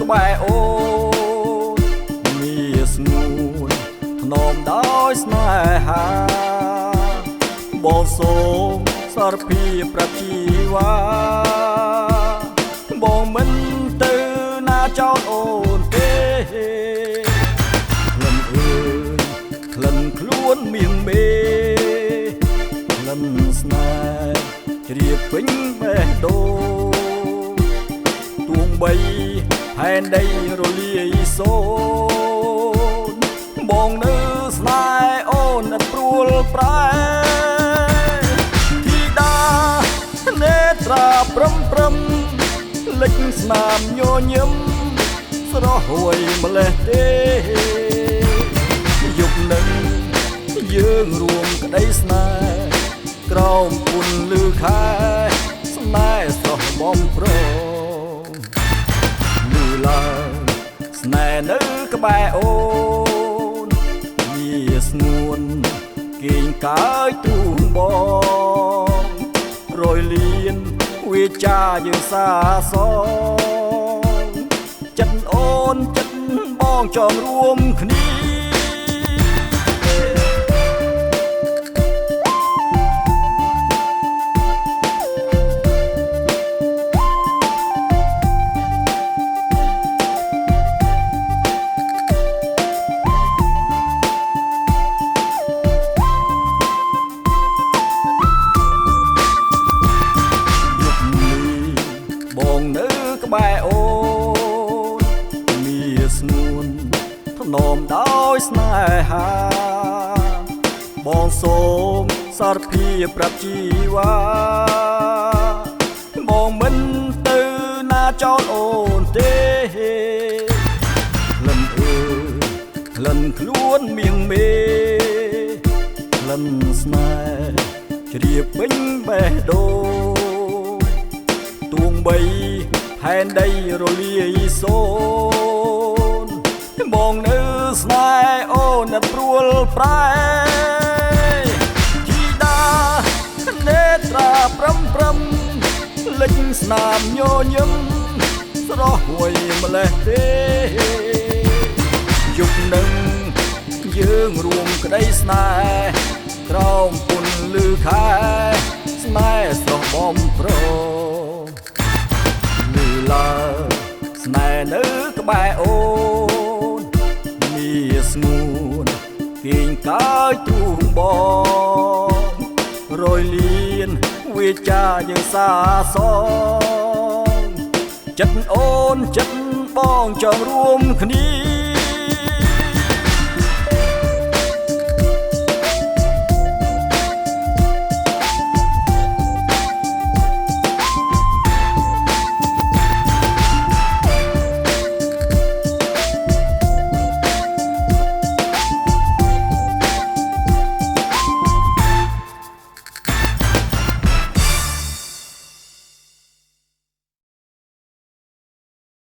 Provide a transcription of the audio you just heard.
ក្បែរអូនមានស្ងួនធ្នមដោយស្នេហាបងសូមសារភាពប្រាប់ជីវ៉ាបងមិនទៅណាចោលអូនទេក្លិនអើយក្លិនខ្លួនមៀងមេក្លិនស្នេហ៍ជ្រាបពេញបេះដូងទួងបីផែនដីរលាយសូន្យបងនៅស្នេហ៍អូនឥតព្រួលប្រែធីតានេត្រាព្រំព្រំលិចស្នាមញញឹមស្រស់ហួយម្លេះទេយប់នឹងយើងរួមក្តីស្នេហ៍ក្រោមពុនលឺខែស្នេហ៍ស្រស់បំប្រងលឺឡើងស្នេហ៍នៅក្បែរអូនវាស្ងួនគេងកើយទូងបងរយលៀនវាចាយើងសាសងចិត្តអូនចិត្តបងចងរួមគ្នាក្បែរអូនមានស្ងួនធ្នមដោយស្នេហាបងសូមសារភាពប្រាប់ជីវ៉ាបងមិនទៅណាចោលអូនទេក្លិនអើយក្លិនខ្លួនមៀងមេក្លិនស្នេហ៍ជ្រាបពេញបេះដូងទួងបីផែនដីរលាយសូន្យបងនៅស្នេហ៍អូនឥតព្រួលប្រែធីតានេត្រាព្រំព្រំលិចស្នាមញញឹមស្រស់ហួយម្លេះទេយប់នឹងយើងរួមក្តីស្នេហ៍ក្រោមពុនលឺខែស្នេហ៍ស្រស់បំប្រងឡើងស្នេហ៍នៅក្បែរអូនមានស្ងួនគេងកើយទូងបងរយលៀនវាចាយើងសាសងចិត្តអូនចិត្តបងចងរួមគ្នា